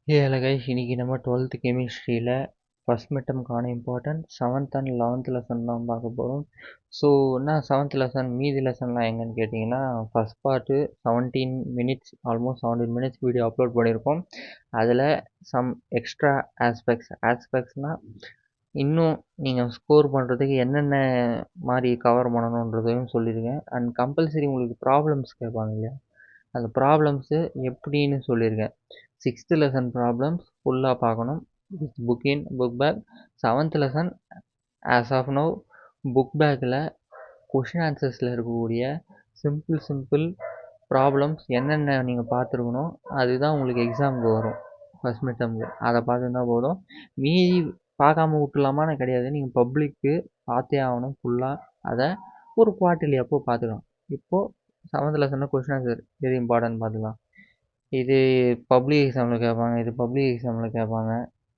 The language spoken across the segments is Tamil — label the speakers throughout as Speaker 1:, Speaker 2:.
Speaker 1: ஹலோ கைஸ், இன்னைக்கு நம்ம 12th கெமிஸ்ட்ரியில் ஃபஸ்ட் மிட்டம்கான important 7th and 11th lesson தான் பார்க்க போகிறோம். ஸோ என்ன 7th லெசன் மீதி லெசன்லாம் எங்கன்னு கேட்டிங்கன்னா, first part 17 minutes almost 17 minutes video upload பண்ணியிருக்கோம். அதில் சம் எக்ஸ்ட்ரா ஆஸ்பெக்ட்ஸ்னால் இன்னும் நீங்கள் ஸ்கோர் பண்ணுறதுக்கு என்னென்ன மாதிரி கவர் பண்ணணுன்றதையும் சொல்லியிருக்கேன். அண்ட் கம்பல்சரி உங்களுக்கு ப்ராப்ளம்ஸ் கேட்பாங்க இல்லையா, அந்த ப்ராப்ளம்ஸு எப்படின்னு சொல்லியிருக்கேன். 6th லெசன் ப்ராப்ளம்ஸ் ஃபுல்லாக பார்க்கணும், book in book back. 7th lesson as of now book பேக்கில் கொஷின் ஆன்சர்ஸில் இருக்கக்கூடிய சிம்பிள் ப்ராப்ளம்ஸ் என்னென்ன நீங்கள் பார்த்துருக்கணும், அதுதான் உங்களுக்கு எக்ஸாமுக்கு வரும் ஃபஸ்ட் மிட்டமுக்கு. அதை பார்த்துருந்தா போதும். மீதி பார்க்காம விட்டுலாமான்னு கிடையாது, நீங்கள் பப்ளிக்கு பார்த்தே ஆகணும் ஃபுல்லாக. அதை ஒரு குவார்ட்டர்லி அப்போ பார்த்துக்கலாம். இப்போது 7th லெசனில் கொஷின் ஆன்சர் எது இம்பார்ட்டன்ட் பார்த்துக்கலாம். இது பப்ளிக் எக்ஸாமில் கேட்பாங்க.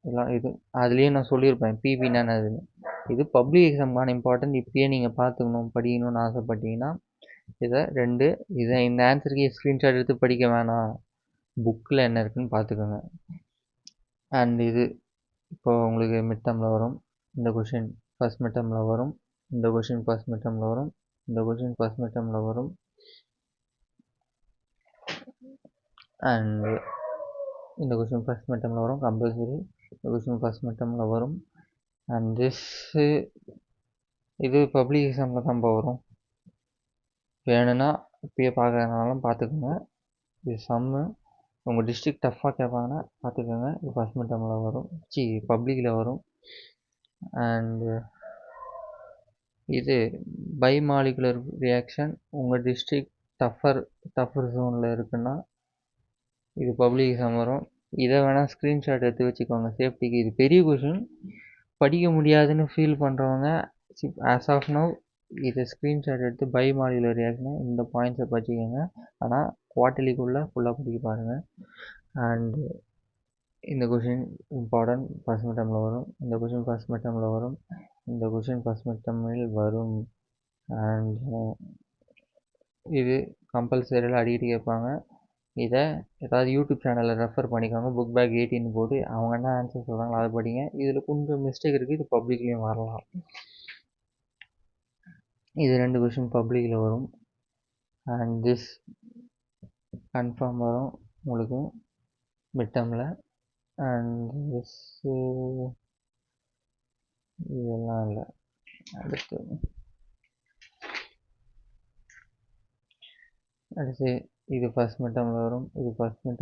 Speaker 1: இதெல்லாம் இது அதுலேயே நான் சொல்லியிருப்பேன் பிபின்னா என்னதுன்னு. இது பப்ளிக் எக்ஸாமுக்கான இம்பார்ட்டன்ட். இப்பயே நீங்கள் பார்த்துக்கணும் படிக்கணும்னு ஆசைப்பட்டீங்கன்னா இதை இந்த ஆன்சருக்கு ஸ்க்ரீன்ஷாட் எடுத்து படிக்க வேணாம், புக்கில் என்ன இருக்குதுன்னு பார்த்துக்கோங்க. அண்ட் இது இப்போ உங்களுக்கு மிட் டேர்மில் வரும். இந்த கொஷின் ஃபஸ்ட் மிட் டேர்மில் வரும். இந்த கொஷின் ஃபஸ்ட் மிட் டேர்மில் வரும். இந்த கொஷின் ஃபஸ்ட் மிட் டேர்மில் வரும். அண்ட் இந்த கொஷின் ஃபஸ்ட் மிட் டேர்மில் வரும் கம்பல்சரி. இந்த கொஷின் ஃபஸ்ட் மிட் டேர்மில் வரும். அண்ட் இது பப்ளிக் எக்ஸாமில் தான் வரும். வேணும்னா இப்பயே பார்க்குறதுனாலும் பார்த்துக்கோங்க. இது சம்மு உங்கள் டிஸ்ட்ரிக்ட் டஃப்பாக கேட்பாங்கன்னா பார்த்துக்கோங்க. இது ஃபஸ்ட் மிட் டேர்மில் வரும், பப்ளிக்கில் வரும். அண்டு இது பைமாலிகுலர் ரியாக்ஷன் உங்கள் டிஸ்ட்ரிக்ட் டஃபர் ஜோனில் இருக்குன்னா இது பப்ளிக் எக்ஸாம் வரும். இதை வேணால் ஸ்க்ரீன்ஷாட் எடுத்து வச்சுக்கோங்க சேஃப்டிக்கு. இது பெரிய கொஷின், படிக்க முடியாதுன்னு ஃபீல் பண்ணுறவங்க ஆஸ் ஆஃப் நவ் இதை ஸ்க்ரீன்ஷாட் எடுத்து பைமாலிகுலர் ரியாக்ஷனை இந்த பாயிண்ட்ஸை படிச்சுக்கோங்க. ஆனால் குவார்ட்டர்லிக்குள்ளே ஃபுல்லாக படிக்க பாருங்கள். அண்டு இந்த கொஷின் இம்பார்ட்டன்ட் ஃபஸ்ட் மிட் டேர்மில் வரும். இந்த கொஷின் ஃபஸ்ட் மிட் டேர்மில் வரும். இந்த கொஷின் ஃபஸ்ட் மிட் டேர்மில் வரும். அண்ட் இது கம்பல்சரியில் அடிக்கடி கேட்பாங்க. இதை ஏதாவது யூடியூப் சேனலில் ரெஃபர் பண்ணிக்கோங்க. புக் பேக் 18 போட்டு அவங்க என்ன ஆன்சர் சொல்கிறாங்களோ அதை படிங்க. இதில் கொஞ்சம் மிஸ்டேக் இருக்குது, இது பப்ளிக்லேயும் வரலாம். இது 2 கொஷின் பப்ளிக்கில் வரும். அண்ட் திஸ் கன்ஃபார்ம் வரும் உங்களுக்கு மிட் டேர்மில். அண்ட் திஸ் இதெல்லாம் இல்லை. அடுத்து இது ஃபஸ்ட் மிட் டேர்மில் வரும். இது ஃபஸ்ட் மிட்